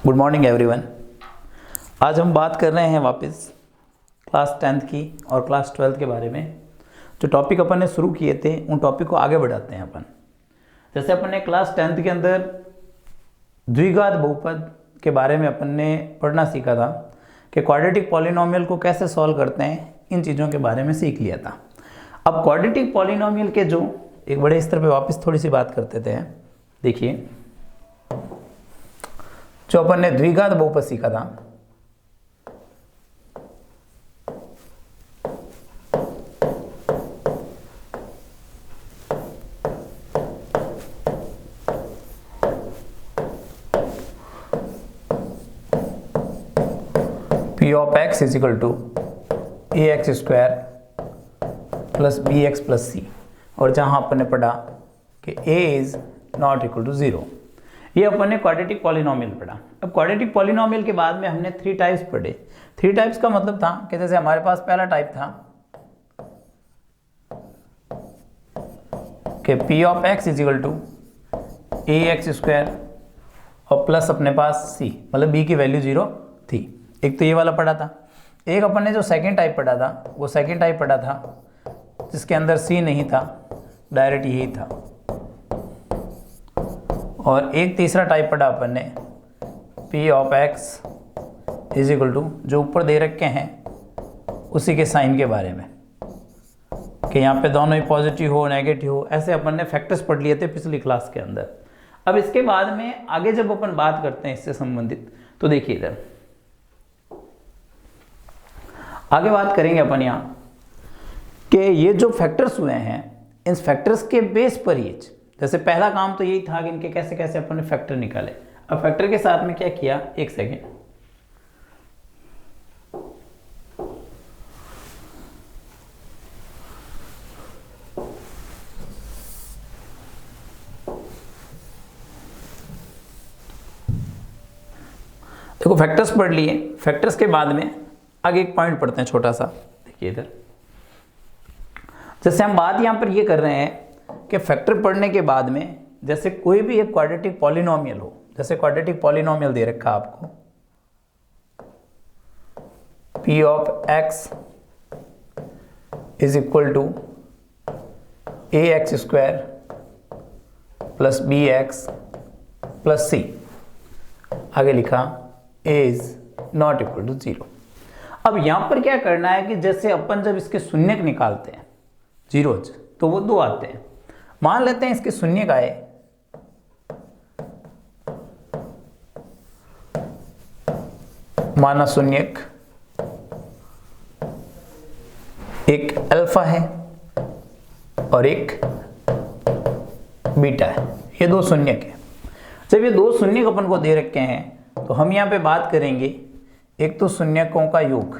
Good morning everyone. आज हम बात कर रहे हैं वापस क्लास 10th की और क्लास 12th के बारे में। जो टॉपिक अपन ने शुरू किए थे उन टॉपिक को आगे बढ़ाते हैं अपन। जैसे अपन ने क्लास 10th के अंदर द्विघात बहुपद के बारे में अपन ने पढ़ना सीखा था कि क्वाड्रेटिक पॉलिनोमियल को कैसे सॉल्व करते हैं, इन चीज़ों के बारे में सीख लिया था। अब क्वाड्रेटिक पॉलिनोमियल के जो एक बड़े स्तर पे वापस थोड़ी सी बात करते थे। देखिए, जो अपन ने द्विघात बहुपद सीखा था, p of x is equal to a x square plus b x plus c, और जहां अपन ने पढ़ा कि a is not equal to 0, ये अपन ने क्वाड्रेटिक पॉलिनोमियल पढ़ा। अब क्वाड्रेटिक पॉलिनोमियल के बाद में हमने 3 टाइप्स पढ़े। 3 टाइप्स का मतलब था कि जैसे हमारे पास पहला टाइप था कि p of x is equal to a x square और प्लस अपने पास सी, मतलब बी की वैल्यू 0 थी। एक तो ये वाला पढ़ा था। एक अपन ने जो सेकेंड टाइप पढ़ा था, वो सेकेंड टाइप पढ़ा था जिसके अंदर सी नहीं था, डायरेक्ट यही था। और एक तीसरा टाइप पढ़ा अपन ने p of x is equal to, जो ऊपर दे रखे हैं उसी के साइन के बारे में, कि यहाँ पे दोनों ही पॉजिटिव हो नेगेटिव हो, ऐसे अपन ने फैक्टर्स पढ़ लिए थे पिछली क्लास के अंदर। अब इसके बाद में आगे जब अपन बात करते हैं इससे संबंधित, तो देखिए इधर आगे बात करेंगे अपन यहाँ कि ये जो फैक्टर्स हुए हैं, इन फैक्टर्स के बेस पर ही, जैसे पहला काम तो यही था कि इनके कैसे कैसे अपन ने फैक्टर निकाले। अब फैक्टर के साथ में क्या किया, एक सेकेंड, देखो फैक्टर्स पढ़ लिए। फैक्टर्स के बाद में आगे एक पॉइंट पढ़ते हैं छोटा सा। देखिए इधर, जैसे हम बात यहां पर ये कर रहे हैं कि फैक्टर पढ़ने के बाद में जैसे कोई भी एक क्वाड्रेटिक पॉलिनोमियल हो, जैसे क्वाड्रेटिक पॉलिनोमियल दे रखा आपको p of x is equal to a x square plus b x plus c, आगे लिखा a is not equal to 0। अब यहां पर क्या करना है कि जैसे अपन जब इसके शून्यक निकालते हैं जीरोज, तो वो 2 आते हैं। मान लेते हैं इसके शून्यक आए, माना शून्यक एक अल्फा है और एक बीटा है, ये 2 शून्यक है। जब ये 2 शून्यक अपन को दे रखे हैं तो हम यहां पे बात करेंगे एक तो शून्यकों का योग,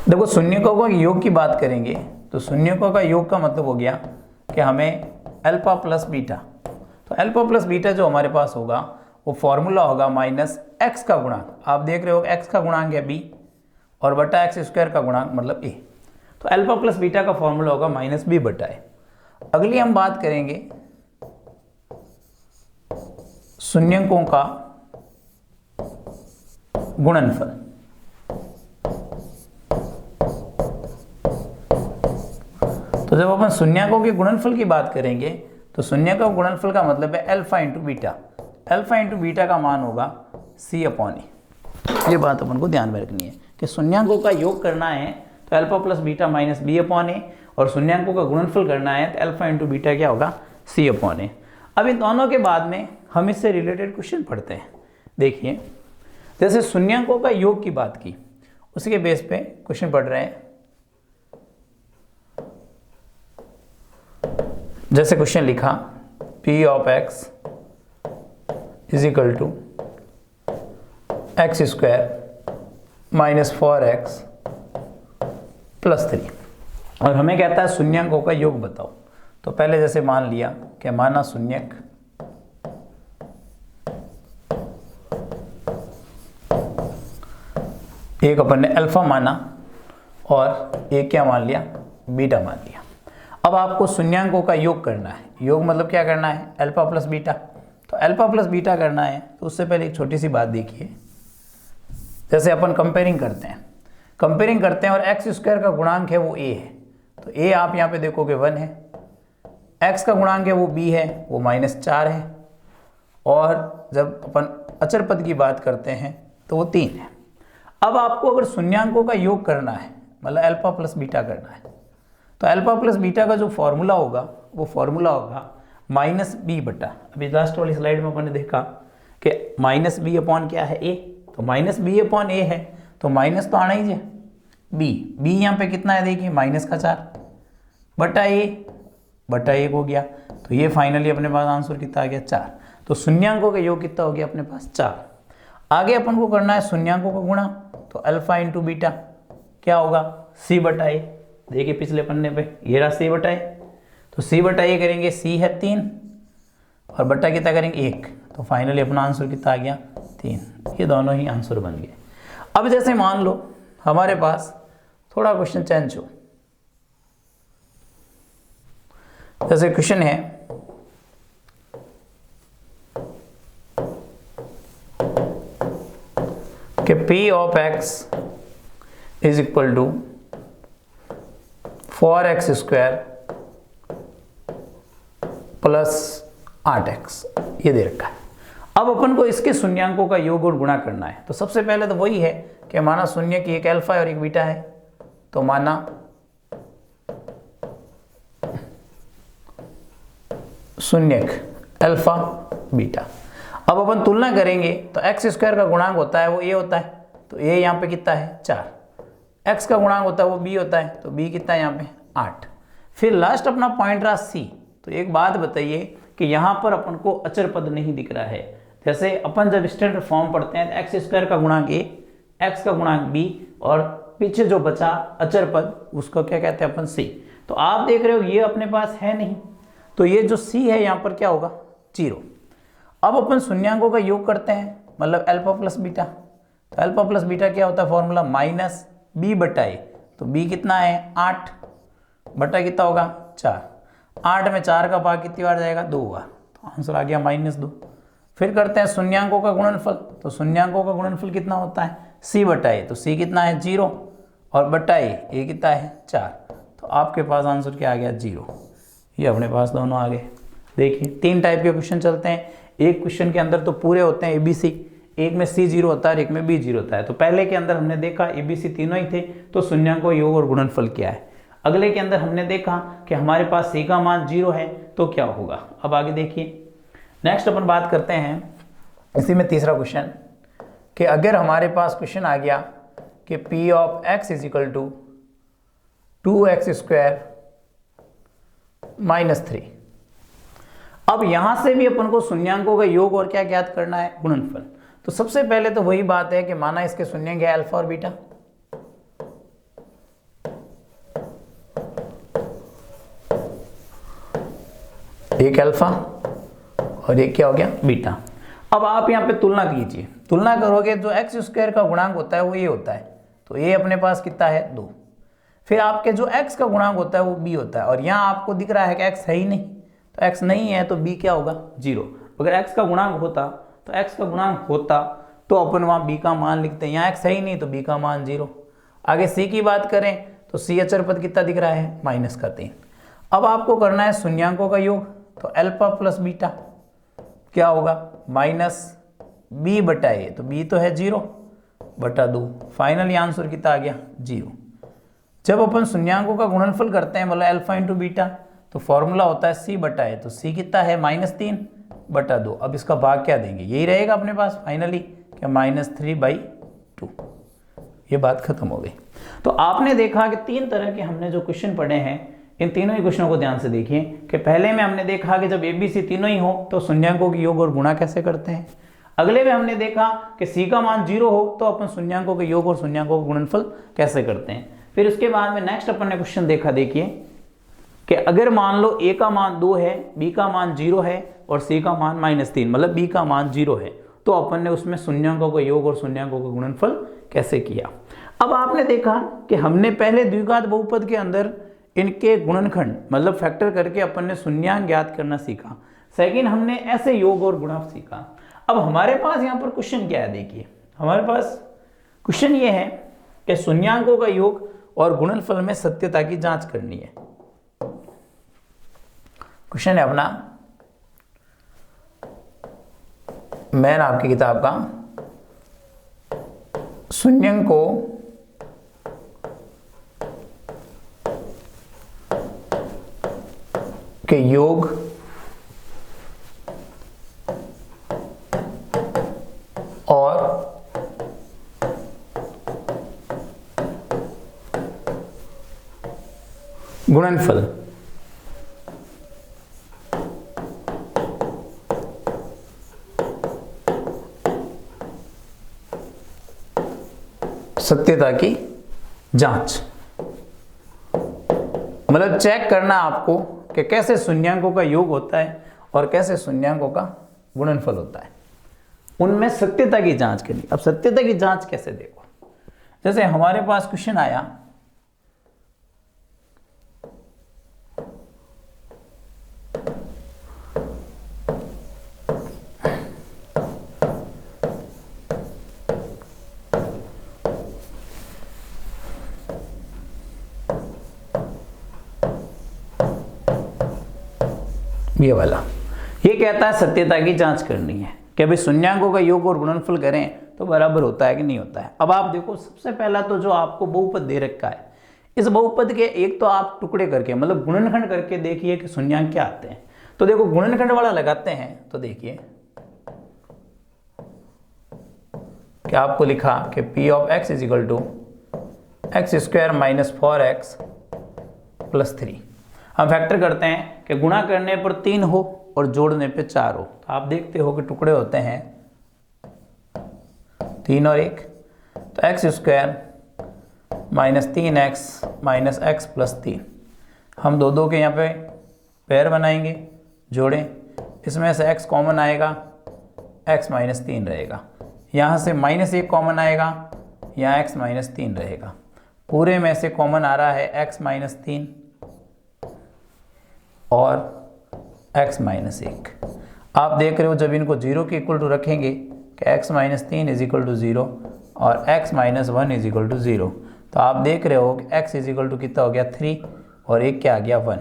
देखो शून्यकों का योग की बात करेंगे तो शून्यकों का योग का मतलब हो गया कि हमें अल्फा प्लस बीटा, तो अल्फा प्लस बीटा जो हमारे पास होगा वो फॉर्मूला होगा माइनस एक्स का गुणांक, आप देख रहे हो एक्स का गुणांक है बी और बटा एक्स स्क्वायर का गुणांक मतलब ए, तो अल्फा प्लस बीटा का फॉर्मूला होगा माइनस बी बटा ए। अगली हम बात करेंगे शून्यकों का गुणनफल। तो जब अपन शून्यकों के गुणनफल की बात करेंगे तो शून्यकों का गुणनफल का मतलब है alpha into beta. Alpha into beta का मान होगा सी अपॉन ए। ये बात अपन को ध्यान में रखनी है कि शून्यकों का योग करना है तो alpha plus beta minus b upon a, और शून्यकों का गुणनफल करना है तो अल्फा इंटू बीटा क्या होगा, सी अपॉन ए। अब इन दोनों के बाद में हम इससे रिलेटेड क्वेश्चन पढ़ते हैं। देखिए, जैसे शून्यकों का योग की बात की, उसके बेस पे क्वेश्चन पढ़ रहे हैं। जैसे क्वेश्चन लिखा p of x is equal to x square minus 4x plus 3, और हमें कहता है शून्यकों का योग बताओ। तो पहले जैसे मान लिया कि माना शून्यक एक अपन ने अल्फा माना और एक क्या मान लिया, बीटा मान लिया। अब आपको शून्यांकों का योग करना है। योग मतलब क्या करना है, अल्फा प्लस बीटा। तो अल्फा प्लस बीटा करना है तो उससे पहले एक छोटी सी बात देखिए, जैसे अपन कंपेयरिंग करते हैं और एक्स स्क्वायर का गुणांक है वो ए है, तो ए आप यहाँ पे देखोगे 1 है, एक्स का गुणांक है वो बी है, वो -4 है, और जब अपन अचर पद की बात करते हैं तो वो 3 है। अब आपको अगर शून्यांकों का योग करना है, मतलब अल्फा प्लस बीटा करना है, तो अल्फा प्लस बीटा का जो फॉर्मूला होगा वो फॉर्मूला होगा -b बटा, अभी लास्ट वाली स्लाइड में अपन ने देखा कि -b अपॉन क्या है a, तो -b अपॉन a है तो माइनस तो आना ही है, b यहाँ पे कितना है देखिए -4 बटा a हो गया, तो ये फाइनली अपने पास आंसर कितना आ गया 4। तो शून्यांकों का योग कितना हो गया अपने पास 4। आगे अपन को करना है शून्यांकों का गुणा, तो अल्फा इंटू बीटा क्या होगा c बटा a, देखिए पिछले पन्ने पे ये रहा c बटा a, तो c बटा a करेंगे, c है 3 और बटा कितना करेंगे 1, तो फाइनली अपना आंसर कितना आ गया 3। ये दोनों ही आंसर बन गए। अब जैसे मान लो हमारे पास थोड़ा क्वेश्चन चेंज हो, जैसे क्वेश्चन है कि p of x is equal to 4x square plus 8x, ये दे रखा है। अब अपन को इसके शून्यांकों का योग और गुणा करना है, तो सबसे पहले तो वही है कि माना शून्य की एक अल्फा और एक बीटा है, तो माना शून्यक अल्फा बीटा। अब अपन तुलना करेंगे तो एक्स स्क्वायर का गुणांक होता है वो ए होता है, तो ए यहाँ पे कितना है 4, एक्स का गुणांक होता है वो बी होता है, तो बी कितना है यहाँ पे 8। फिर लास्ट अपना पॉइंट रहा सी। तो एक बात बताइए कि यहाँ पर अपन को अचर पद नहीं दिख रहा है, जैसे अपन जब स्टैंडर्ड फॉर्म पढ़ते हैं एक्स स्क्वायर का गुणांक ए, एक्स का गुणांक बी, और पीछे जो बचा अचर पद उसको क्या कहते हैं अपन सी। तो आप देख रहे हो ये अपने पास है नहीं, तो ये जो सी है यहाँ पर क्या होगा 0। अब अपन शून्यांकों का योग करते हैं, मतलब अल्फा प्लस बीटा, तो अल्फा प्लस बीटा क्या होता है फॉर्मूला -b बटा a, तो b कितना है 8 बटा कितना होगा 4, 8 में 4 का भाग कितनी बार जाएगा 2 बार, तो आंसर आ गया -2। फिर करते हैं शून्यांकों का गुणनफल, तो शून्यांकों का गुणनफल कितना होता है c बटा a, तो c कितना है 0 और बटा a कितना है 4, तो आपके पास आंसर क्या आ गया 0। ये अपने पास दोनों आ गए। देखिए 3 टाइप के क्वेश्चन चलते हैं, एक क्वेश्चन के अंदर तो पूरे होते हैं ABC, एक में C 0 होता है और एक में B 0 होता है। तो पहले के अंदर हमने देखा ABC तीनों ही थे, तो शून्यांकों योग और गुणनफल क्या है। अगले के अंदर हमने देखा कि हमारे पास C का मान 0 है तो क्या होगा। अब आगे देखिए नेक्स्ट अपन बात करते हैं इसी में तीसरा क्वेश्चन, कि अगर हमारे पास क्वेश्चन आ गया कि P of x is equal to 2x square -3। अब यहां से भी अपन को शून्यांकों का योग और क्या ज्ञात करना है गुणनफल। तो सबसे पहले तो वही बात है कि माना इसके शून्यांक है अल्फा और बीटा, एक अल्फा और एक क्या हो गया बीटा। अब आप यहां पे तुलना कीजिए, तुलना करोगे जो एक्स स्क्वायर का गुणांक होता है वो ये होता है, तो ये अपने पास कितना है 2। फिर आपके जो x का गुणांक होता है वो b होता है, और यहाँ आपको दिख रहा है कि x है ही नहीं, तो x नहीं है तो b क्या होगा 0। अगर x का गुणांक होता तो अपन वहाँ b का मान लिखते हैं, यहाँ x है ही नहीं तो b का मान 0। आगे c की बात करें तो c अचर पद कितना दिख रहा है -3। अब आपको करना है शून्यांकों का योग, तो अल्फा प्लस बीटा क्या होगा -b बटा a, तो b तो है 0 बटा 2, फाइनली आंसर कितना आ गया 0। जब अपन शून्यांकों का गुणनफल करते हैं मतलब अल्फा इंटू बीटा, तो फॉर्मूला होता है c बटा a, तो c कितना है -3 बटा 2। अब इसका भाग क्या देंगे, यही रहेगा अपने पास फाइनली क्या -3/2। ये बात खत्म हो गई। तो आपने देखा कि 3 तरह के हमने जो क्वेश्चन पढ़े हैं, इन तीनों ही क्वेश्चनों को ध्यान से देखिए कि पहले में हमने देखा कि जब ABC तीनों ही हो तो शून्यांकों के योग और गुणा कैसे करते हैं। अगले में हमने देखा कि C का मान 0 हो तो अपन शून्यांकों के योग और शून्यांकों का गुणनफल कैसे करते हैं। फिर उसके बाद में नेक्स्ट अपन ने क्वेश्चन देखा, देखिए कि अगर मान लो A का मान 2 है, B का मान 0 है और C का मान -3, मतलब B का मान 0 है, तो अपन ने उसमें शून्यांकों का योग और शून्यांकों का गुणनफल कैसे किया। अब आपने देखा कि हमने पहले द्विघात बहुपद के अंदर इनके गुणनखंड मतलब फैक्टर करके अपन ने शून्यांक ज्ञात करना सीखा। सेकंड, हमने ऐसे योग और गुणा सीखा। अब हमारे पास यहाँ पर क्वेश्चन क्या है, देखिए हमारे पास क्वेश्चन ये है कि शून्यांकों का योग और गुणनफल में सत्यता की जांच करनी है। क्वेश्चन है अपना, मैन आपकी किताब का, शून्यांकों के योग और गुणनफल सत्यता की जांच, मतलब चेक करना आपको कि कैसे शून्यांकों का योग होता है और कैसे शून्यांकों का गुणनफल होता है, उनमें सत्यता की जांच करनी। अब सत्यता की जांच कैसे, देखो जैसे हमारे पास क्वेश्चन आया ये वाला, ये कहता है सत्यता की जांच करनी है कि भाई शून्यांकों का योग और गुणनफल करें तो बराबर होता है कि नहीं होता है। अब आप देखो, सबसे पहला तो जो आपको बहुपद दे रखा है, इस बहुपद के एक तो आप टुकड़े करके मतलब गुणनखंड करके देखिए कि शून्यांक क्या आते हैं। तो देखो गुणनखंड वाला लगाते हैं तो देखिए कि आपको लिखा कि p of x is equal to x square minus 4x plus 3। हम फैक्टर करते हैं कि गुणा करने पर 3 हो और जोड़ने पे 4 हो। तो आप देखते हो कि टुकड़े होते हैं 3 और 1, तो x square minus 3x minus x plus 3। हम दो के यहाँ पे पेयर बनाएंगे, जोड़ें, इसमें से x कॉमन आएगा, x माइनस 3 रहेगा, यहाँ से माइनस 1 कॉमन आएगा, यहाँ x माइनस 3 रहेगा, पूरे में से कॉमन आ रहा है x माइनस 3 और x माइनस 1। आप देख रहे हो जब इनको 0 के इक्वल टू रखेंगे कि x minus 3 is equal to 0 और x minus 1 is equal to 0, तो आप देख रहे हो कि x इज इक्वल टू कितना हो गया 3 और 1 क्या आ गया 1।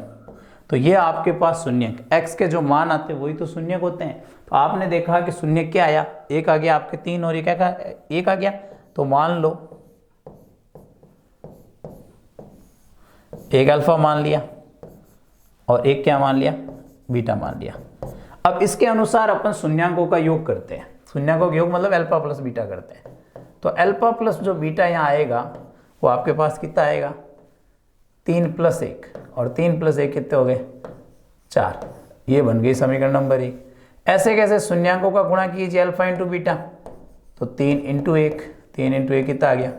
तो ये आपके पास शून्यक, x के जो मान आते हैं वही तो शून्यक होते हैं। तो आपने देखा कि शून्यक क्या आया, 1 आ गया आपके 3 और 1 आ गया। तो मान लो एक अल्फा मान लिया और एक क्या मान लिया, बीटा मान लिया। अब इसके अनुसार अपन शून्यांकों का योग करते हैं। शून्यांकों का योग मतलब अल्फा प्लस बीटा करते हैं। तो अल्फा प्लस जो बीटा यहाँ आएगा वो आपके पास कितना आएगा, 3 प्लस 1 और 3 प्लस 1 कितने हो गए 4। ये बन गई समीकरण नंबर 1। ऐसे कैसे शून्यांकों का गुणा कीजिए अल्फा इंटू बीटा, तो 3 इंटू 1, 3 इंटू 1 कितना आ गया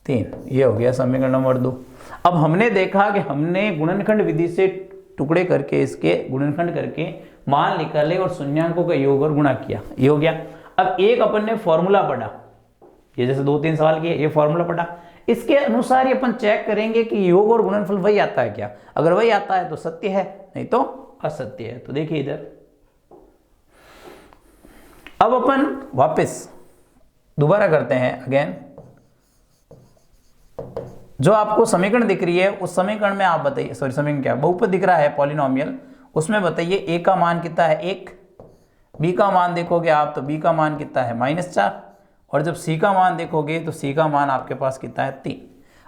3। ये हो गया समीकरण नंबर 2। अब हमने देखा कि हमने गुणनखंड विधि से टुकड़े करके इसके गुणनखंड करके मान निकाले और शून्यांकों का योग और गुणा किया, ये हो गया। अब एक अपन ने फॉर्मूला पढ़ा, ये जैसे 2-3 सवाल किए, ये फॉर्मूला पढ़ा, इसके अनुसार ही अपन चेक करेंगे कि योग और गुणनफल वही आता है क्या। अगर वही आता है तो सत्य है, नहीं तो असत्य है। तो देखिए इधर, अब अपन वापस दोबारा करते हैं अगेन, जो आपको समीकरण दिख रही है उस समीकरण में आप बताइए, सॉरी समीकरण क्या, बहुपद दिख रहा है पॉलिनोमियल, उसमें बताइए a का मान कितना है 1, b का मान देखोगे आप तो b का मान कितना है -4, और जब c का मान देखोगे तो c का मान आपके पास कितना है 3।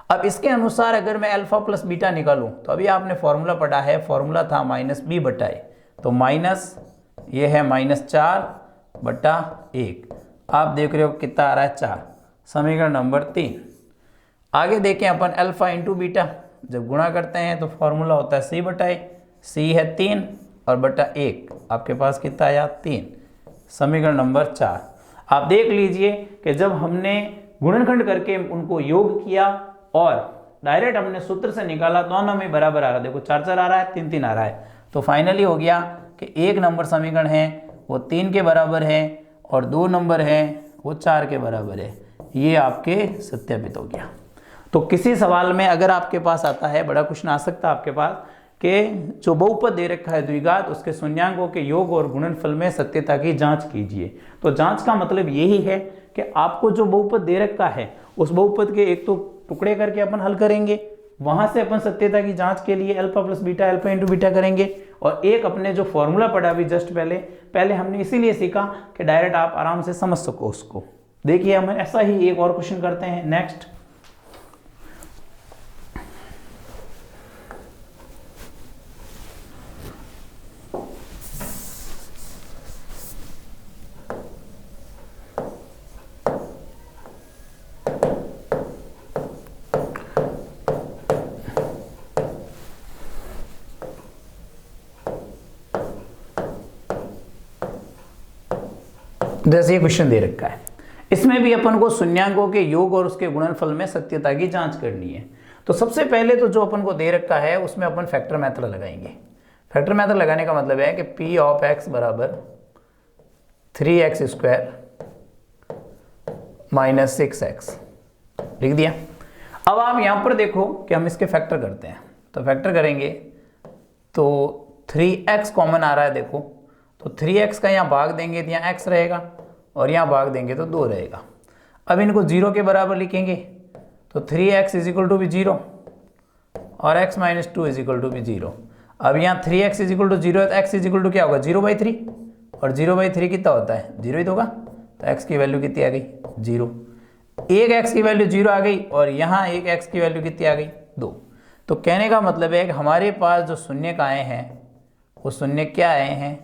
अब इसके अनुसार अगर मैं अल्फा प्लस बीटा निकालूं तो अभी आपने फॉर्मूला पढ़ा है, फॉर्मूला था -b बटा a, तो माइनस ये है -4/1। आप देख रहे हो कितना आ रहा है 4, समीकरण नंबर 3। आगे देखें अपन अल्फा इंटू बीटा, जब गुणा करते हैं तो फॉर्मूला होता है c बटा a, c है 3 और बटा 1, आपके पास कितना आया 3, समीकरण नंबर 4। आप देख लीजिए कि जब हमने गुणनखंड करके उनको योग किया और डायरेक्ट हमने सूत्र से निकाला, दोनों में बराबर आ रहा है, देखो 4-4 आ रहा है, 3-3 आ रहा है। तो फाइनली हो गया कि 1 नंबर समीकरण है वो 3 के बराबर है और 2 नंबर है वो 4 के बराबर है। ये आपके सत्यापित हो गया। तो किसी सवाल में अगर आपके पास आता है, बड़ा क्वेश्चन आ सकता है आपके पास कि जो बहुपद दे रखा है द्विघात, उसके शून्यांकों के योग और गुणनफल में सत्यता की जांच कीजिए। तो जांच का मतलब यही है कि आपको जो बहुपद दे रखा है उस बहुपद के एक तो टुकड़े करके अपन हल करेंगे, वहां से अपन सत्यता की जांच के लिए alpha plus beta alpha into beta करेंगे, और एक अपने जो फॉर्मूला पढ़ा अभी जस्ट पहले हमने इसीलिए सीखा कि डायरेक्ट आप आराम से समझ सको उसको। देखिए हम ऐसा ही एक और क्वेश्चन करते हैं नेक्स्ट। जैसे ये क्वेश्चन दे रखा है, इसमें भी अपन को शून्यांकों के योग और उसके गुणनफल में सत्यता की जांच करनी है। तो सबसे पहले तो जो अपन को दे रखा है उसमें अपन फैक्टर मेथड लगाएंगे। फैक्टर मेथड लगाने का मतलब है कि पी ऑफ एक्स बराबर 3x स्क्वायर माइनस 6x लिख दिया। अब आप यहां पर देखो कि हम इसके फैक्टर करते हैं, तो फैक्टर करेंगे तो 3x कॉमन आ रहा है, देखो तो 3x का यहाँ भाग देंगे तो यहाँ x रहेगा और यहाँ भाग देंगे तो 2 रहेगा। अब इनको 0 के बराबर लिखेंगे तो 3x इज इक्वल टू भी 0 और x minus 2 is equal to भी 0। अब यहाँ 3x इज इक्वल टू 0 है तो x इज इक्वल टू क्या होगा 0/3, और 0/3 कितना होता है 0 ही तो होगा, तो x की वैल्यू कितनी आ गई 0। एक x की वैल्यू 0 आ गई और यहाँ एक x की वैल्यू कितनी आ गई 2। तो कहने का मतलब है कि हमारे पास जो शून्य का आए हैं वो शून्य क्या आए हैं,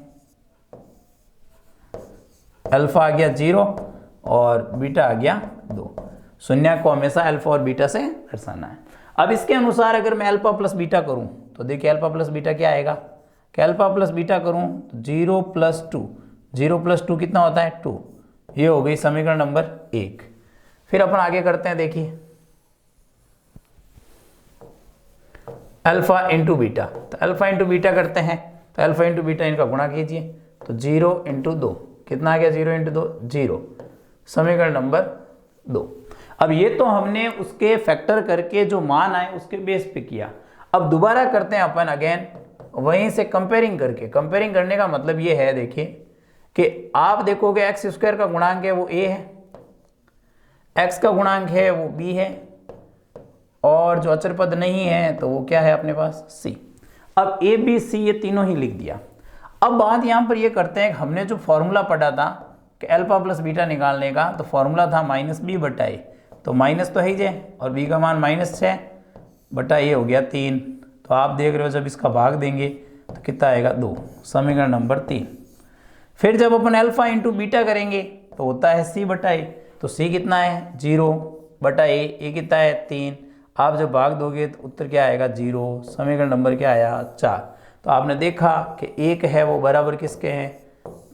अल्फा आ गया 0 और बीटा आ गया 2। शून्य को हमेशा अल्फा और बीटा से दर्शाना है। अब इसके अनुसार अगर मैं अल्फा प्लस बीटा करूं तो देखिए अल्फा प्लस बीटा क्या आएगा कि अल्फा प्लस बीटा करूं तो 0 + 2, 0 + 2 कितना होता है 2। ये हो गई समीकरण नंबर 1। फिर अपन आगे करते हैं, देखिए अल्फा इंटू बीटा, तो अल्फा इंटू बीटा करते हैं तो अल्फा इंटू बीटा इनका गुणा कीजिए तो 0 × 2 कितना आ गया 0 × 2 0, समीकरण नंबर 2। अब ये तो हमने उसके फैक्टर करके जो मान आए उसके बेस पे किया। अब दोबारा करते हैं अपन अगेन वहीं से कंपेयरिंग करके। कंपेयरिंग करने का मतलब ये है, देखिए कि आप देखोगे x स्क्वायर का गुणांक है वो a है, x का गुणांक है वो b है, और जो अचर पद नहीं है तो वो क्या है अपने पास c। अब a b c ये तीनों ही लिख दिया। अब बात यहाँ पर ये करते हैं कि हमने जो फॉर्मूला पढ़ा था कि अल्फा प्लस बीटा निकालने का, तो फॉर्मूला था -b/a, तो माइनस तो है ही है और b का मान -6 बटा ये हो गया 3। तो आप देख रहे हो जब इसका भाग देंगे तो कितना आएगा 2, समीकरण नंबर 3। फिर जब अपन अल्फा इंटू बीटा करेंगे तो होता है c/a, तो c कितना है 0/a, ये कितना है 3। आप जब भाग दोगे तो उत्तर क्या आएगा 0, समीकरण नंबर क्या आया 4। तो आपने देखा कि 1 है वो बराबर किसके हैं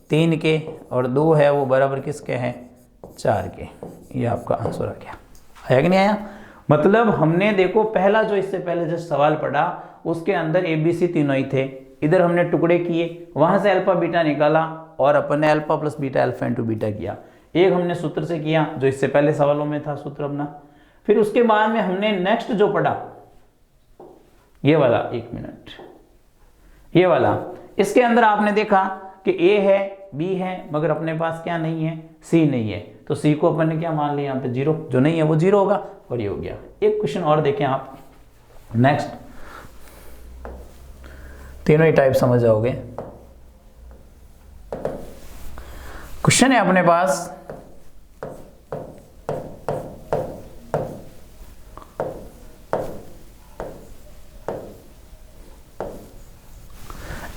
3 के, और 2 है वो बराबर किसके हैं 4 के। ये आपका आंसर आ गया। आया कि नहीं आया? मतलब हमने देखो पहला जो इससे पहले जो सवाल पढ़ा उसके अंदर ABC तीनों ही थे, इधर हमने टुकड़े किए, वहां से अल्फा बीटा निकाला और अपन ने alpha plus beta alpha into beta किया। एक हमने सूत्र से किया जो इससे पहले सवालों में था सूत्र अपना। फिर उसके बाद में हमने नेक्स्ट जो पढ़ा ये वाला, 1 मिनट, ये वाला, इसके अंदर आपने देखा कि A है B है मगर अपने पास क्या नहीं है C नहीं है, तो C को अपन ने क्या मान लिया यहाँ पे 0, जो नहीं है वो 0 होगा, और ये हो गया। एक क्वेश्चन और देखें आप नेक्स्ट, तीनों ही टाइप समझ जाओगे। क्वेश्चन है अपने पास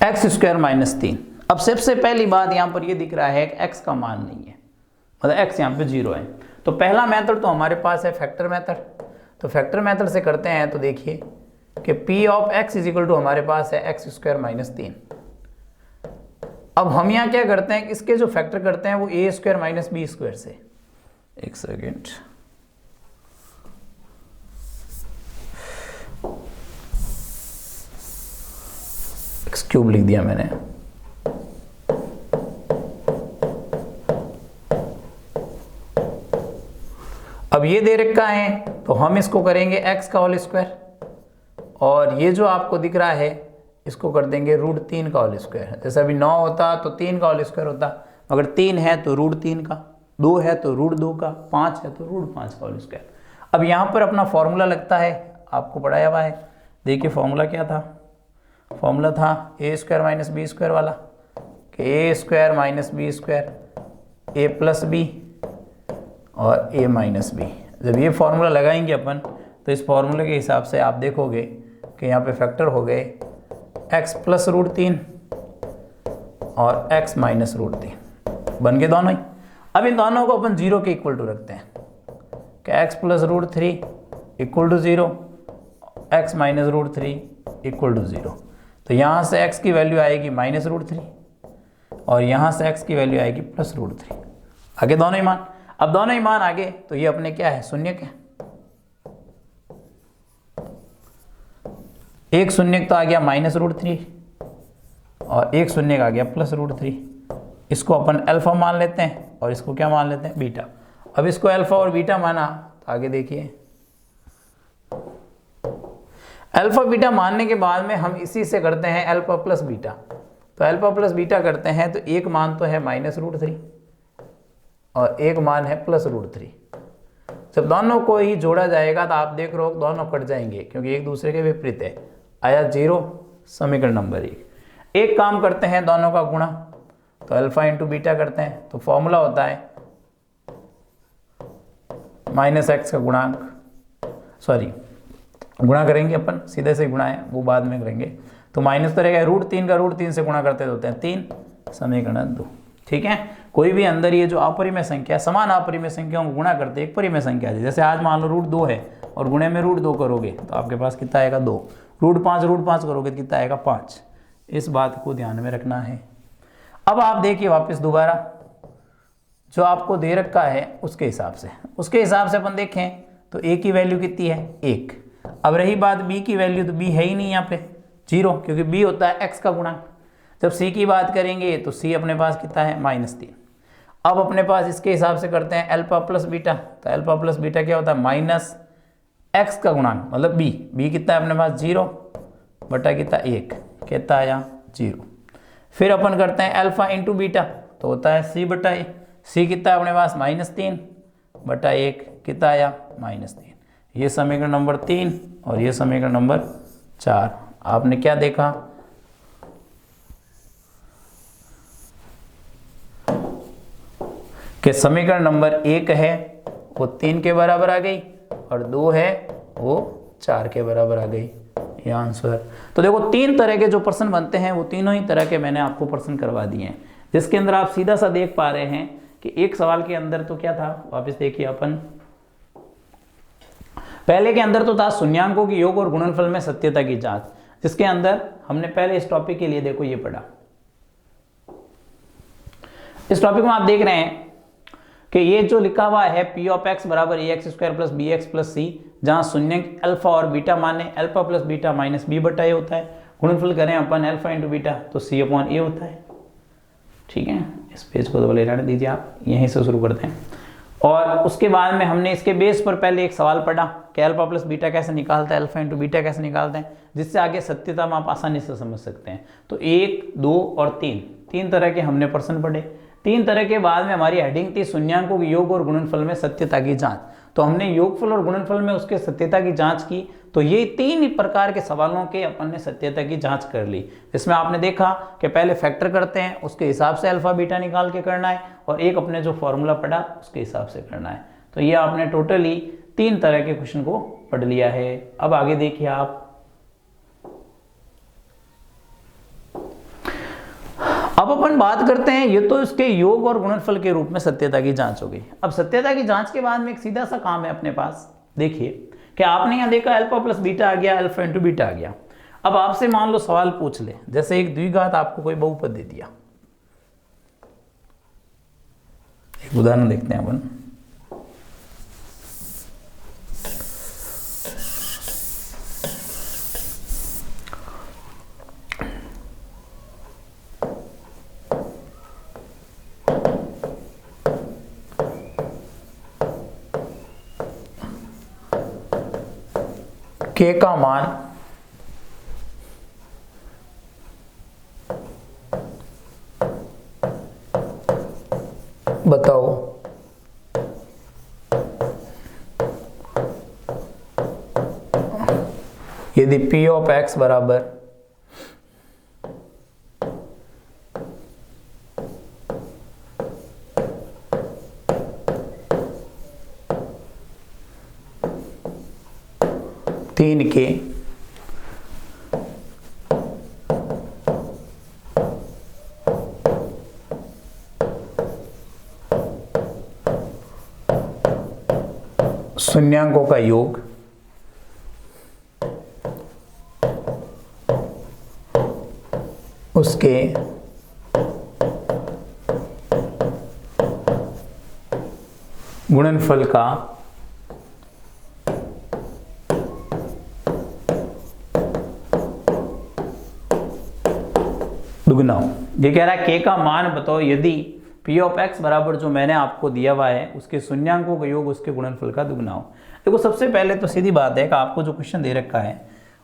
x² - 3। अब सबसे पहली बात यहां पर ये दिख रहा है कि x का मान नहीं है, मतलब x यहां पे 0 है। तो पहला मेथड तो हमारे पास है फैक्टर मेथड, तो फैक्टर मेथड से करते हैं। तो देखिए कि p of x is equal to हमारे पास है x² - 3। अब हम यहाँ क्या करते हैं, इसके जो फैक्टर करते हैं वो a² - b² से। एक सेकेंड, x³ लिख दिया मैंने। अब ये दे रखा है तो हम इसको करेंगे x का होल स्क्वायर और ये जो आपको दिख रहा है इसको कर देंगे √3 का होल स्क्वायर। जैसे अभी 9 होता तो 3 का होल स्क्वायर होता, अगर 3 है तो √3 का, 2 है तो √2 का, 5 है तो √5 का होल स्क्वायर। अब यहाँ पर अपना फॉर्मूला लगता है, आपको पढ़ाया हुआ है। देखिए फॉर्मूला क्या था, फॉर्मूला था a² - b² वाला, कि a² - b² a + b और a - b। जब ये फॉर्मूला लगाएंगे अपन तो इस फॉर्मूले के हिसाब से आप देखोगे कि यहाँ पे फैक्टर हो गए x + √3 और x - √3, बन गए दोनों ही। अब इन दोनों को अपन 0 के इक्वल टू रखते हैं कि x + √3 = 0, x - √3 = 0। तो यहाँ से x की वैल्यू आएगी -√3 और यहाँ से x की वैल्यू आएगी +√3। आगे दोनों ही मान, अब दोनों ही मान आगे तो ये अपने क्या है, शून्य के। एक शून्य तो आ गया -√3 और एक शून्य का आ गया +√3। इसको अपन अल्फा मान लेते हैं और इसको क्या मान लेते हैं, बीटा। अब इसको अल्फा और बीटा माना तो आगे देखिए, अल्फा बीटा मानने के बाद में हम इसी से करते हैं अल्फा + बीटा। तो अल्फा + बीटा करते हैं तो एक मान तो है -√3 और एक मान है +√3। जब दोनों को ही जोड़ा जाएगा तो आप देख रहे हो दोनों कट जाएंगे क्योंकि एक दूसरे के विपरीत है, आया 0, समीकरण नंबर 1। एक काम करते हैं दोनों का गुणा, तो अल्फा × बीटा करते हैं, तो फॉर्मूला होता है -x का गुणांक, सॉरी गुणा करेंगे अपन, सीधे से गुणा है वो बाद में करेंगे। तो माइनस तो रहेगा √3 का √3 से गुणा करते होते हैं 3, समीकरण 2। ठीक है, कोई भी अंदर ये जो अपरिमेय संख्या, समान अपरिमेय संख्याओं को गुणा करते एक परिमेय संख्या है। जैसे आज मान लो √2 है और गुणे में √2 करोगे तो आपके पास कितना आएगा 2, √5 करोगे तो कितना आएगा 5। इस बात को ध्यान में रखना है। अब आप देखिए वापस दोबारा जो आपको दे रखा है उसके हिसाब से अपन देखें तो a की वैल्यू कितनी है, 1। अब रही बात b की वैल्यू, तो b है ही नहीं यहाँ पे 0, क्योंकि b होता है x का गुणांक। जब c की बात करेंगे तो c अपने पास कितना है, -3। अब अपने पास इसके हिसाब से करते हैं अल्फा + बीटा, तो अल्फा + बीटा क्या होता है, -x का गुणांक मतलब b कितना है अपने पास 0 बटा कितना 1, कितना आया 0। फिर अपन करते हैं अल्फा × बीटा, तो होता है c बटा a, c कितना है अपने पास -3 बटा 1, कितना आया -3। ये समीकरण नंबर 3 और ये समीकरण नंबर 4। आपने क्या देखा, कि समीकरण नंबर 1 है वो 3 के बराबर आ गई और 2 है वो 4 के बराबर आ गई, ये आंसर। तो देखो 3 तरह के जो प्रश्न बनते हैं वो तीनों ही तरह के मैंने आपको प्रश्न करवा दिए हैं, जिसके अंदर आप सीधा सा देख पा रहे हैं कि एक सवाल के अंदर तो क्या था, वापस देखिए अपन, पहले के अंदर तो था शून्यांकों के योग और गुणनफल में सत्यता की जांच, जिसके अंदर हमने पहले इस टॉपिक के लिए देखो ये पढ़ा। इस टॉपिक में आप देख रहे हैं कि ये जो लिखा हुआ है P of x बराबर ax² + bx + c, जहां शून्य अल्फा और बीटा माने अल्फा + बीटा -b बटा a होता है। गुणनफल करें अपन अल्फा × बीटा तो c/a होता है। ठीक है, इस पेज को तो बोले रहने दीजिए, आप यहीं से शुरू करते हैं। और उसके बाद में हमने इसके बेस पर पहले एक सवाल पढ़ा कि अल्फा + बीटा कैसे निकालता है, अल्फा × बीटा कैसे निकालते हैं, जिससे आगे सत्यता में आप आसानी से समझ सकते हैं। तो 1, 2 और 3 तरह के हमने प्रश्न पढ़े। 3 तरह के बाद में हमारी हेडिंग थी शून्यांकों के योग और गुणनफल में सत्यता की जांच। तो हमने योगफल और गुणनफल में उसके सत्यता की जांच की। तो ये 3 प्रकार के सवालों के अपन ने सत्यता की जांच कर ली। इसमें आपने देखा कि पहले फैक्टर करते हैं, उसके हिसाब से अल्फा बीटा निकाल के करना है, और एक अपने जो फॉर्मूला पढ़ा उसके हिसाब से करना है। तो ये आपने टोटली 3 तरह के क्वेश्चन को पढ़ लिया है। अब आगे देखिए आप, अब अपन बात करते हैं, ये तो इसके योग और गुणनफल के रूप में सत्यता की जांच हो गई। अब सत्यता की जांच के बाद में एक सीधा सा काम है अपने पास। देखिए कि आपने यहां देखा अल्फा + बीटा आ गया, अल्फा × बीटा आ गया। अब आपसे मान लो सवाल पूछ ले, जैसे एक द्विघात आपको कोई बहुपद दे दिया, एक उदाहरण देखते हैं अपन। k का मान बताओ। यदि p ऑफ x बराबर तीन के शून्यांकों का योग उसके गुणनफल का दुगना हो। ये कह रहा है k का मान बताओ यदि p ऑफ x बराबर जो मैंने आपको दिया हुआ है उसके शून्यांकों का योग उसके गुणनफल का दुगना हो। देखो सबसे पहले तो सीधी बात है कि आपको जो क्वेश्चन दे रखा है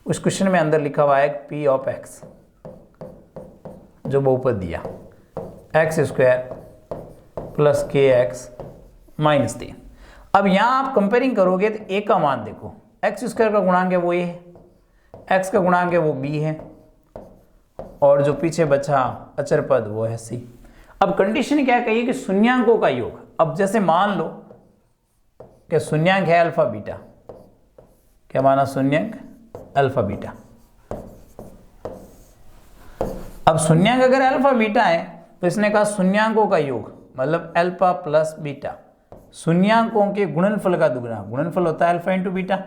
उस क्वेश्चन में अंदर लिखा हुआ है p ऑफ x जो बहुपद दिया एक्स स्क्वायर प्लस के एक्स माइनस 3। अब यहाँ आप कंपेयरिंग करोगे तो a का मान देखो, एक्स स्क्वायर का गुणांक है वो a है, x का गुणांक है वो b है, और जो पीछे बचा अचर पद वो है c। अब कंडीशन क्या कही कि शून्यांकों का योग। अब जैसे मान लो कि शून्यांक है अल्फा बीटा, क्या माना शून्यांक अल्फा बीटा। अब शून्यांक अगर अल्फा बीटा है तो इसने कहा शून्यांकों का योग मतलब अल्फा प्लस बीटा, शून्यांकों के गुणनफल का दुगना। गुणनफल होता है अल्फा इंटू बीटा,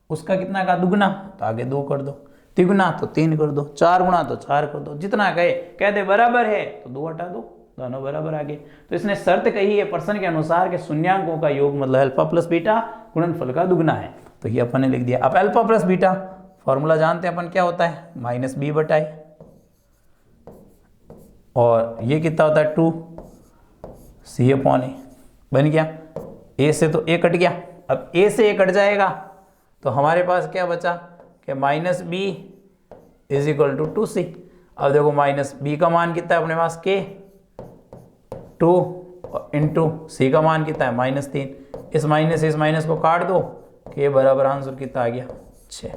उसका कितना का दुगना, तो आगे 2 कर दो, तिगुना तो 3 कर दो, 4 गुना तो 4 कर दो, जितना कहे कहते बराबर है तो 2 हटा दो, दोनों बराबर आ गए। तो इसने शर्त कही है प्रश्न के अनुसार कि शून्यांकों का योग मतलब अल्फा प्लस बीटा गुणनफल का दुगना है, तो ये अपन ने लिख दिया। अब अल्फा प्लस बीटा फॉर्मूला जानते हैं अपन क्या होता है, माइनस बी बटाई, और ये कितना होता है 2 सी अपॉन ए। बन गया, ए से तो ए कट गया, अब ए से ए कट जाएगा तो हमारे पास क्या बचा कि minus b is equal to 2c। अब देखो माइनस बी का मान कितना है अपने पास के 2 इंटू सी का मान कितना है माइनस 3। इस माइनस को काट दो, के बराबर आंसर कितना आ गया 6।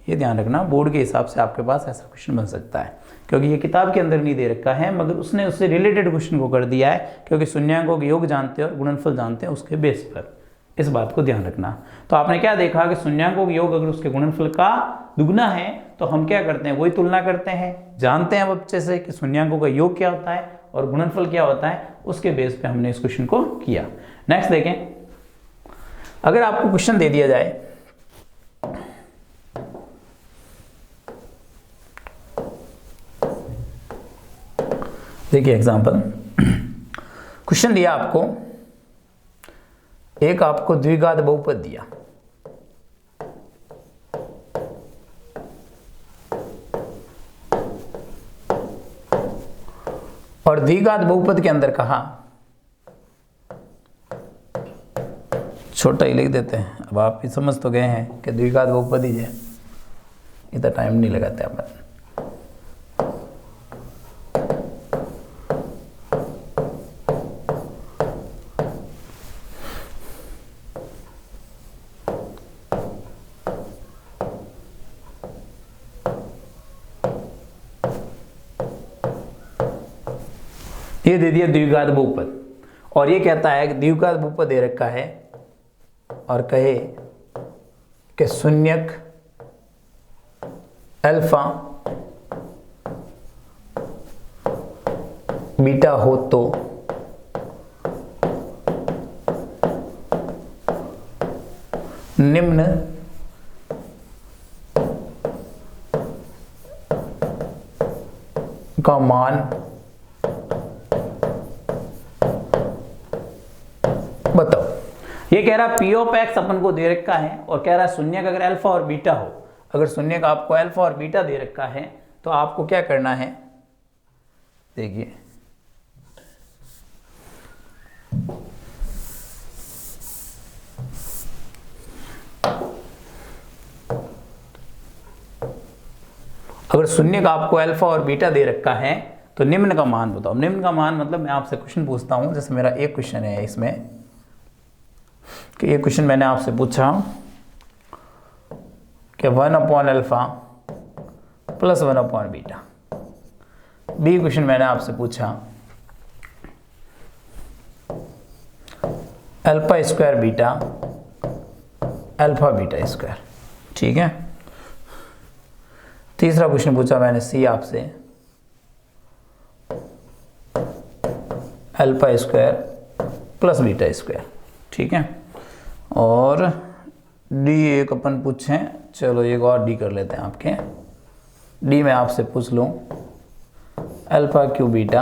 ये ध्यान रखना, बोर्ड के हिसाब से आपके पास ऐसा क्वेश्चन बन सकता है, क्योंकि ये किताब के अंदर नहीं दे रखा है मगर उसने उससे रिलेटेड क्वेश्चन को कर दिया है, क्योंकि शून्यांकों के योग जानते हैं और गुणनफल जानते हैं उसके बेस पर। इस बात को ध्यान रखना। तो आपने क्या देखा कि शून्यांकों के योग अगर उसके गुणनफल का दुगना है तो हम क्या करते हैं, वही तुलना करते हैं, जानते हैं अब अच्छे से कि शून्यांकों का योग क्या होता है और गुणनफल क्या होता है, उसके बेस पे हमने इस क्वेश्चन को किया। नेक्स्ट देखें, अगर आपको क्वेश्चन दे दिया जाए देखिए एग्जांपल, क्वेश्चन दिया आपको, एक आपको द्विघात बहुपद दिया, और द्विघात बहुपद के अंदर कहा, छोटा ही लिख देते हैं, अब आप भी समझ तो गए हैं कि द्विघात बहुपद ही है, इतना टाइम नहीं लगाते अपन। ये दे दिया द्विघात बहुपद, और ये कहता है कि द्विघात बहुपद दे रखा है और कहे कि शून्यक अल्फा बीटा हो तो निम्न का मान बताओ। ये कह रहा पी ऑफ एक्स अपन को दे रखा है और कह रहा है शून्य का अगर अल्फा और बीटा हो, अगर शून्य का आपको अल्फा और बीटा दे रखा है तो आपको क्या करना है, देखिए अगर शून्य का आपको अल्फा और बीटा दे रखा है तो निम्न का मान बताओ। निम्न का मान मतलब मैं आपसे क्वेश्चन पूछता हूं, जैसे मेरा एक क्वेश्चन है इसमें कि ये क्वेश्चन मैंने आपसे पूछा कि 1/अल्फा प्लस 1/बीटा। बी क्वेश्चन मैंने आपसे पूछा alpha square beta alpha beta square, ठीक है। तीसरा क्वेश्चन पूछा मैंने सी आपसे alpha square plus beta square, ठीक है। और डी एक अपन पूछें, चलो एक और डी कर लेते हैं आपके। डी में आपसे पूछ लूँ alpha Q beta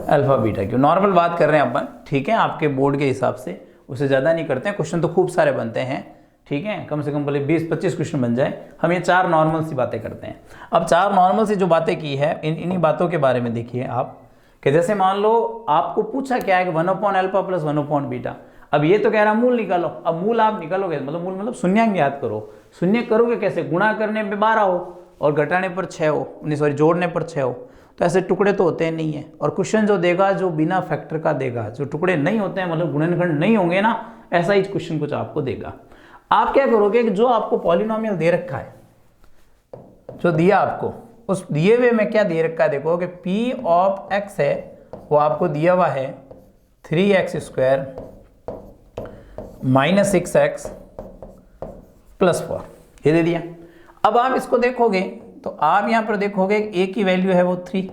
alpha beta Q. Normal बात कर रहे हैं अपन, ठीक है, आपके बोर्ड के हिसाब से, उससे ज़्यादा नहीं करते हैं। क्वेश्चन तो खूब सारे बनते हैं, ठीक है, कम से कम भले 20-25 क्वेश्चन बन जाए। हम ये 4 नॉर्मल सी बातें करते हैं। अब 4 नॉर्मल सी जो बातें की है इन्हीं बातों के बारे में देखिए आप, कि जैसे मान लो आपको पूछा क्या है कि 1/अल्फा प्लस 1/बीटा। अब ये तो कह रहा मूल निकालो। अब मूल आप निकालोगे मूल मतलब शून्यांक याद करो। शून्य करोगे कैसे? गुणा करने पे 12 हो और घटाने पर 6 हो, सॉरी जोड़ने पर 6 हो। तो ऐसे टुकड़े तो होते नहीं है। और क्वेश्चन जो देगा जो बिना फैक्टर का देगा, जो टुकड़े नहीं होते हैं मतलब गुणनखंड नहीं होंगे ना, ऐसा ही क्वेश्चन कुछ आपको देगा। आप क्या करोगे कि जो आपको पॉलिनोमियल दे रखा है, जो दिया आपको, उस दिए हुए में क्या दे रखा है देखो कि p ऑफ x है, वो आपको दिया हुआ है 3x² - 6x + 4, ये दे दिया। अब आप इसको देखोगे तो आप यहां पर देखोगे a की वैल्यू है वो 3,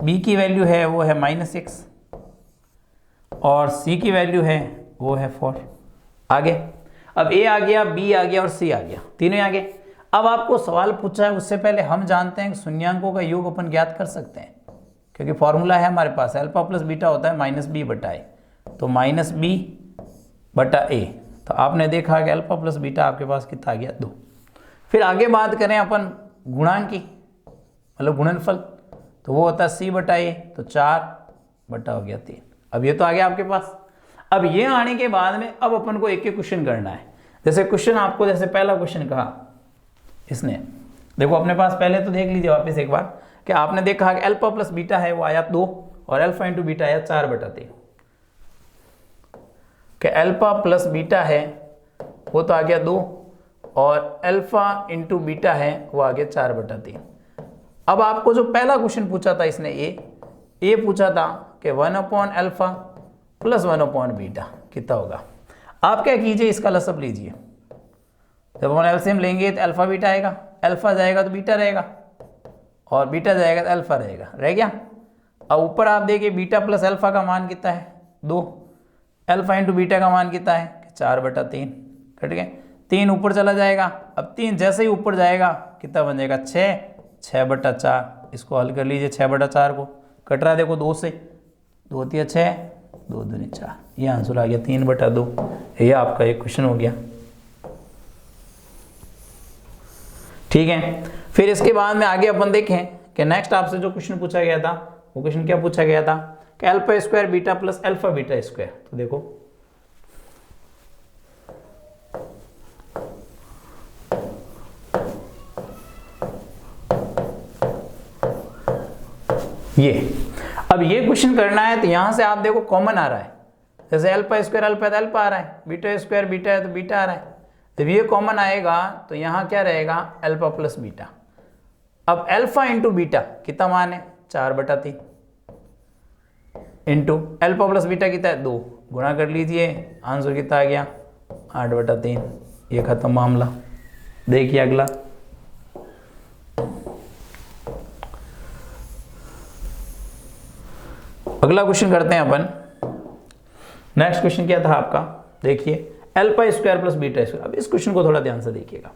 b की वैल्यू है वो है -6 और c की वैल्यू है वो है 4। आगे अब a आ गया, b आ गया और c आ गया, तीनों आ गए। अब आपको सवाल पूछा है, उससे पहले हम जानते हैं कि शून्यांकों का योग अपन ज्ञात कर सकते हैं, क्योंकि फॉर्मूला है हमारे पास, अल्फा प्लस बीटा होता है -b/a, तो -b/a। तो आपने देखा कि अल्फा प्लस बीटा आपके पास कितना आ गया? 2। फिर आगे बात करें अपन गुणांक की, मतलब गुणनफल, तो वो होता है c/a, तो 4/3। अब ये तो आ गया आपके पास। अब ये आने के बाद में अब अपन को एक एक क्वेश्चन करना है। जैसे क्वेश्चन आपको, जैसे पहला क्वेश्चन कहा इसने, देखो अपने पास पहले तो देख लीजिए वापस एक बार कि आपने देखा कि अल्फा प्लस बीटा है वो आया 2 और अल्फा इंटू बीटा आया 4/3। कि अल्फा प्लस बीटा है वो तो आ गया 2 और अल्फा इंटू बीटा है वो आ गया 4/3। अब आपको जो पहला क्वेश्चन पूछा था इसने ये पूछा था कि 1/अल्फा प्लस 1/बीटा कितना होगा। आप क्या कीजिए, इसका लसअप लीजिए। जब हम एलसीएम लेंगे तो अल्फा बीटा आएगा, अल्फा जाएगा तो बीटा रहेगा और बीटा जाएगा तो अल्फा रहेगा, रह गया। अब ऊपर आप देखिए बीटा प्लस अल्फा का मान कितना है? 2। अल्फा इंटू बीटा का मान कितना है? 4/3। कट गए, 3 ऊपर चला जाएगा। अब 3 जैसे ही ऊपर जाएगा कितना बन जाएगा? 6/4। इसको हल कर लीजिए, 6/4 को कट रहा है देखो 2 से, 2 × 6, 2 × 4, ये आंसर आ गया 3/2। ये आपका एक क्वेश्चन हो गया, ठीक है। फिर इसके बाद में आगे अपन देखें कि नेक्स्ट आपसे जो क्वेश्चन पूछा गया था, वो क्वेश्चन क्या पूछा गया था कि alpha square beta plus alpha beta square. तो देखो ये, अब ये क्वेश्चन करना है तो यहां से आप देखो कॉमन आ रहा है, जैसे अल्फा स्क्वायर अल्फा तो अल्फा आ रहा है, बीटा स्क्वायर बीटा है तो बीटा आ रहा है। जब ये कॉमन आएगा तो यहाँ क्या रहेगा? Alpha plus beta. अब अल्फा इंटू बीटा कितना मान है? 4/3 इंटू अल्फा प्लस बीटा कितना है? 2। गुणा कर लीजिए, आंसर कितना आ गया? 8/3। ये खत्म मामला। देखिए अगला, अगला क्वेश्चन करते हैं अपन। नेक्स्ट क्वेश्चन क्या था आपका? देखिए alpha square plus beta square. अब इस क्वेश्चन को थोड़ा ध्यान से देखिएगा।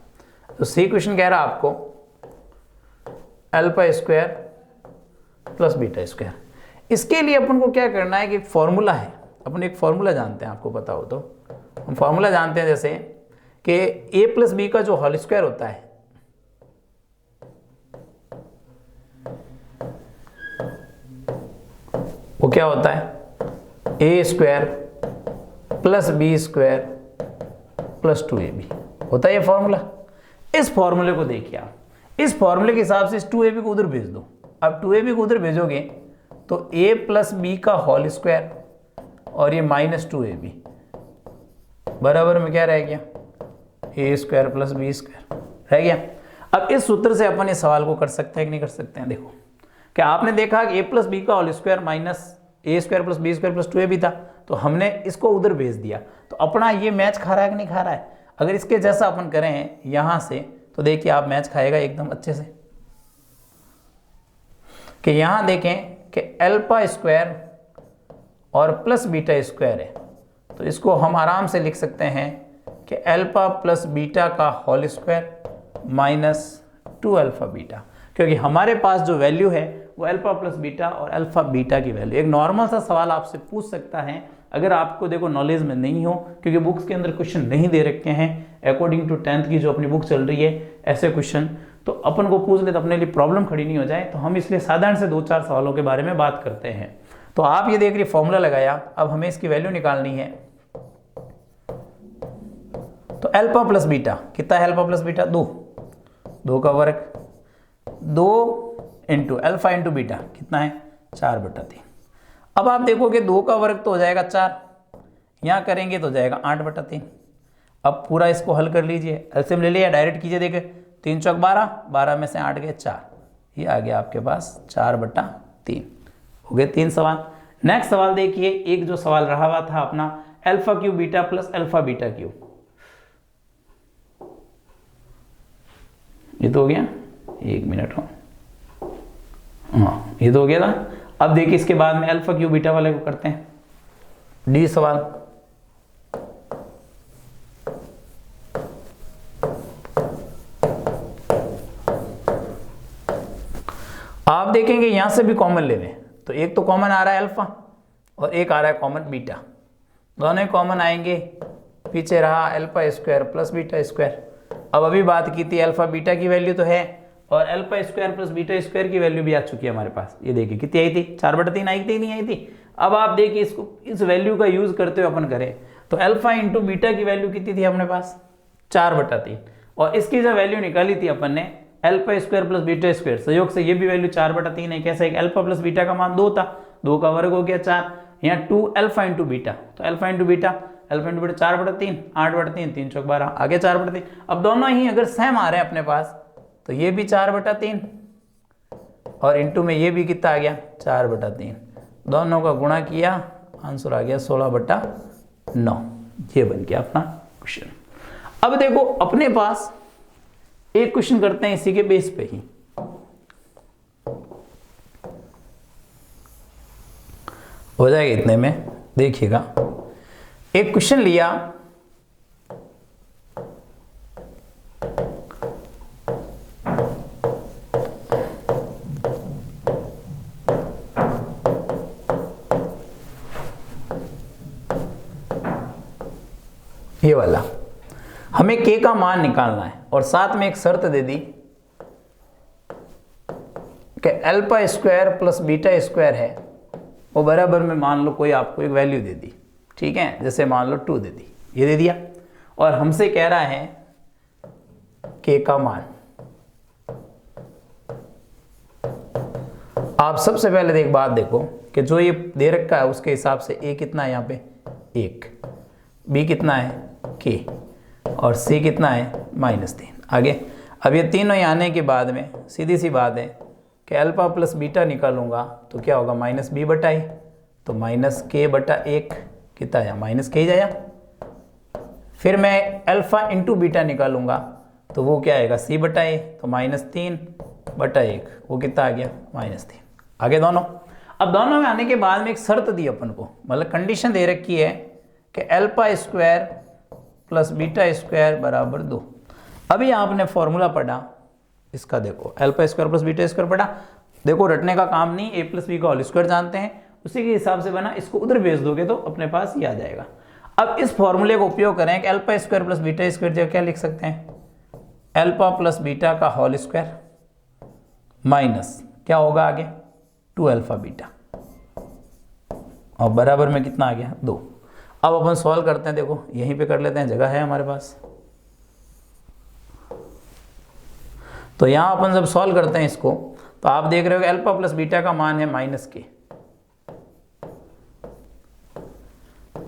तो सी क्वेश्चन कह रहा है आपको alpha square plus beta square. इसके लिए अपन को क्या करना है कि फॉर्मूला है, अपन एक फॉर्मूला जानते हैं, आपको पता हो तो हम फॉर्मूला जानते हैं, जैसे कि ए प्लस बी का जो होल स्क्वायर होता है वो क्या होता है? A square plus b square plus 2ab होता है ये फॉर्मूला। इस फॉर्मूले को देखिए आप, इस फॉर्मूले के हिसाब से इस 2ab को उधर भेज दो। अब 2ab को उधर भेजोगे तो a प्लस बी का होल स्क्वायर और ये माइनस 2ab बराबर में क्या रह गया, a square plus b square रह गया। अब इस सूत्र से अपन इस सवाल को कर सकते हैं कि नहीं कर सकते हैं। देखो क्या आपने देखा कि a प्लस बी का whole square minus a square plus b square plus 2ab था, तो हमने इसको उधर भेज दिया, तो अपना ये मैच खा रहा है कि नहीं खा रहा है। अगर इसके जैसा अपन करें यहाँ से तो देखिए आप मैच खाएगा एकदम अच्छे से। कि यहाँ देखें कि अल्फा स्क्वायर और प्लस बीटा स्क्वायर है, तो इसको हम आराम से लिख सकते हैं कि अल्फा प्लस बीटा का whole square minus 2 alpha beta, क्योंकि हमारे पास जो वैल्यू है वो अल्फा प्लस बीटा और अल्फा बीटा की वैल्यू। एक नॉर्मल सा सवाल आपसे पूछ सकता है अगर आपको देखो नॉलेज में नहीं हो, क्योंकि बुक्स के अंदर क्वेश्चन नहीं दे रखे हैं अकॉर्डिंग टू 10th की जो अपनी बुक चल रही है ऐसे क्वेश्चन, तो अपन को पूछ ले तो अपने लिए प्रॉब्लम खड़ी नहीं हो जाए, तो हम इसलिए साधारण से 2-4 सवालों के बारे में बात करते हैं। तो आप ये देख रहे फॉर्मूला लगाया, अब हमें इसकी वैल्यू निकालनी है। तो अल्फा प्लस बीटा कितना है, अल्फा प्लस बीटा 2 का वर्ग 2 इंटू अल्फा इंटू बीटा कितना है 4/3। अब आप देखोगे 2 का वर्ग तो हो जाएगा 4, यहाँ करेंगे तो हो जाएगा 8/3। अब पूरा इसको हल कर लीजिए, एलसीएम ले लिया, डायरेक्ट कीजिए, देखे 3 चौक 12, 12 में से 8 गए 4, ये आ गया आपके पास 4/3। हो गए 3 सवाल। नेक्स्ट सवाल देखिए, एक जो सवाल रहा हुआ था अपना alpha cube beta plus alpha beta cube, ये तो हो गया, 1 मिनट हो, हाँ ये तो हो गया था। अब देखिए इसके बाद में अल्फा क्यूब बीटा वाले को करते हैं, डी सवाल। आप देखेंगे यहां से भी कॉमन ले लें, तो एक तो कॉमन आ रहा है अल्फा और एक आ रहा है कॉमन बीटा, दोनों कॉमन आएंगे, पीछे रहा alpha square plus beta square. अब अभी बात की थी अल्फा बीटा की वैल्यू तो है और alpha square plus beta square की वैल्यू भी आ चुकी है हमारे पास। ये देखिए कितनी आई थी, 4/3 आई थी, नहीं आई थी। अब आप देखिए इसको, इस वैल्यू का यूज करते हुए अपन करें तो अल्फा इंटू बीटा की वैल्यू कितनी थी अपने पास 4/3, और इसकी जो वैल्यू निकाली थी अपन ने alpha square plus beta square, संयोग से ये भी वैल्यू 4/3 है। कैसे, अल्फा प्लस बीटा का मान 2 था, 2 का वर्ग हो गया 4, यहाँ 2 अल्फा इंटू बीटा, तो अल्फा इंटू बीटा 4/3, 8/3, 3 चौक 12, आगे 4/3। अब दोनों ही अगर सेम आ रहे हैं अपने पास तो ये भी 4/3 और इंटू में ये भी कितना आ गया 4/3, दोनों का गुणा किया, आंसर आ गया 16/9। ये बन गया अपना क्वेश्चन। अब देखो अपने पास एक क्वेश्चन करते हैं इसी के बेस पे ही, हो जाएगा इतने में। देखिएगा एक क्वेश्चन लिया, ये वाला, हमें k का मान निकालना है और साथ में एक शर्त दे दी कि alpha square plus beta square है वो बराबर में मान लो कोई आपको एक वैल्यू दे दी, ठीक है, जैसे मान लो 2 दे दी, ये दे दिया, और हमसे कह रहा है k का मान। आप सबसे पहले एक बात देखो कि जो ये दे रखा है उसके हिसाब से a कितना है यहाँ पे 1, b कितना है k और c कितना है -3। आगे अब ये तीनों ही आने के बाद में सीधी सी बात है कि अल्फा प्लस बीटा निकालूंगा तो क्या होगा -b/a, तो -k/1 कितना आया -k ही जाया। फिर मैं अल्फा इंटू बीटा निकालूंगा तो वो क्या आएगा c/a, तो -3/1, वो कितना आ गया -3। आगे दोनों, अब दोनों में आने के बाद में एक शर्त दी अपन को, मतलब कंडीशन दे रखी है कि alpha square plus beta square बराबर 2। अभी आपने फॉर्मूला पढ़ा इसका, देखो alpha square plus beta square पढ़ा, देखो रटने का काम नहीं, a प्लस बी का होल स्क्वायर जानते हैं, उसी के हिसाब से बना, इसको उधर भेज दोगे तो अपने पास ये आ जाएगा। अब इस फॉर्मूले को उपयोग करें कि alpha square plus beta square जगह क्या लिख सकते हैं, अल्फा प्लस बीटा का होल स्क्वायर माइनस क्या होगा आगे 2 अल्फा बीटा, और बराबर में कितना आ गया 2। अब अपन सॉल्व करते हैं, देखो यहीं पे कर लेते हैं, जगह है हमारे पास। तो यहाँ अपन जब सॉल्व करते हैं इसको, तो आप देख रहे हो कि अल्फा प्लस बीटा का मान है -k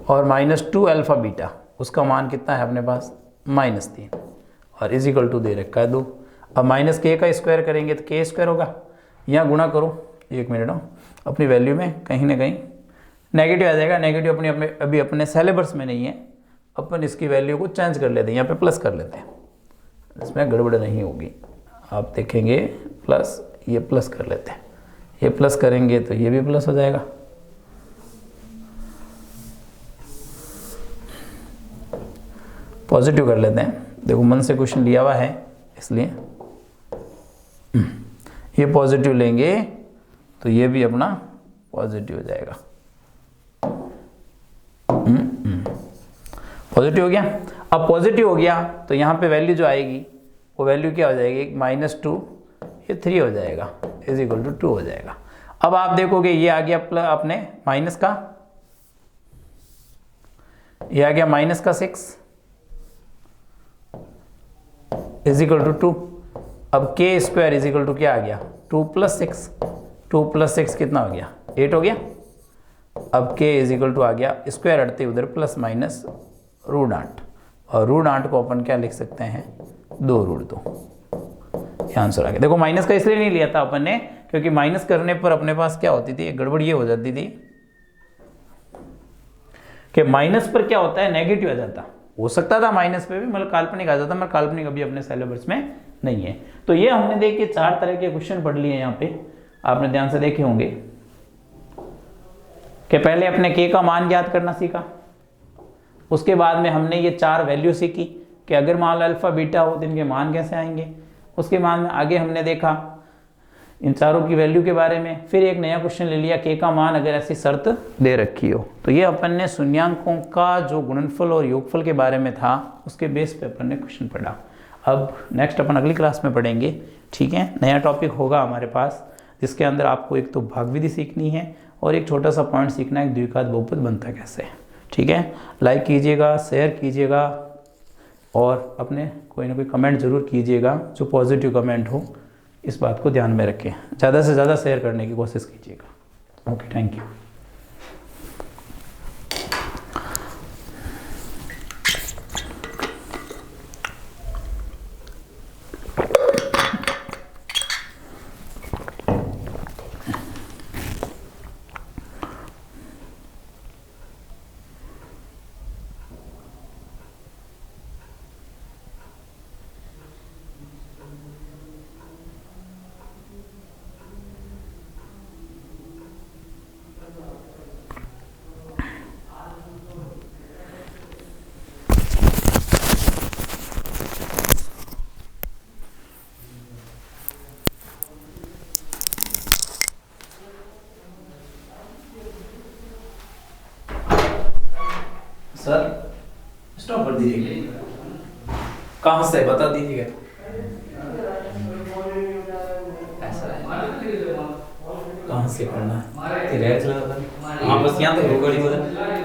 और -2 अल्फा बीटा, उसका मान कितना है अपने पास -3 और इज इक्वल टू दे रखा है 2। अब -k का स्क्वायर करेंगे तो k स्क्वायर होगा, यहाँ गुणा करो, 1 मिनट अपनी वैल्यू में कहीं ना कहीं नेगेटिव आ जाएगा, नेगेटिव अभी अपने सिलेबस में नहीं है, अपन इसकी वैल्यू को चेंज कर लेते हैं, यहाँ पे प्लस कर लेते हैं, इसमें गड़बड़ नहीं होगी। आप देखेंगे प्लस, ये प्लस कर लेते हैं, ये प्लस करेंगे तो ये भी प्लस हो जाएगा। पॉजिटिव कर लेते हैं, देखो मन से क्वेश्चन लिया हुआ है इसलिए ये पॉजिटिव लेंगे तो ये भी अपना पॉजिटिव हो जाएगा। पॉजिटिव हो गया। अब पॉजिटिव हो गया तो यहाँ पे वैल्यू जो आएगी वो वैल्यू क्या हो जाएगी, -2 ये 3 हो जाएगा, इज इक्वल टू 2 हो जाएगा। अब आप देखोगे ये आ गया अपने माइनस का, ये आ गया -6 इज इक्वल टू 2। अब k square is equal to क्या आ गया, 2 + 6, 2 + 6 कितना हो गया, 8 हो गया। अब k इज इक्वल टू आ गया, स्क्वायर हटते उधर ± √8 और √8 को अपन क्या लिख सकते हैं, 2√2। ये आंसर आ गया। देखो माइनस का इसलिए नहीं लिया था अपन ने क्योंकि माइनस करने पर अपने पास क्या होती थी, एक गड़बड़ ये हो जाती थी कि माइनस पर क्या होता है, नेगेटिव आ जाता। हो सकता था माइनस पे भी मतलब काल्पनिक आ जाता, मगर काल्पनिक अभी अपने सिलेबस में नहीं है। तो ये हमने देखिए 4 तरह के क्वेश्चन पढ़ लिए यहाँ पे, आपने ध्यान से देखे होंगे कि पहले अपने k का मान ज्ञात करना सीखा, उसके बाद में हमने ये 4 वैल्यू सीखी कि अगर मान लो अल्फा बीटा हो तो इनके मान कैसे आएंगे। उसके बाद में आगे हमने देखा इन चारों की वैल्यू के बारे में, फिर एक नया क्वेश्चन ले लिया k का मान अगर ऐसी शर्त दे रखी हो। तो ये अपन ने शून्यांकों का जो गुणनफल और योगफल के बारे में था उसके बेस पे अपन ने क्वेश्चन पढ़ा। अब नेक्स्ट अपन अगली क्लास में पढ़ेंगे, ठीक है। नया टॉपिक होगा हमारे पास जिसके अंदर आपको एक तो भागविधि सीखनी है और एक छोटा सा पॉइंट सीखना है, द्विघात बहुपद बनता कैसे, ठीक है। लाइक कीजिएगा, शेयर कीजिएगा और अपने कोई ना कोई कमेंट जरूर कीजिएगा, जो पॉजिटिव कमेंट हो। इस बात को ध्यान में रखें, ज़्यादा से ज़्यादा शेयर करने की कोशिश कीजिएगा। Okay, thank you. Sir stop कर दीजिए, कहाँ से बता दीजिएगा। कहाँ से करना है, हाँ बस यहाँ तक रिकॉर्डिंग हो जाए।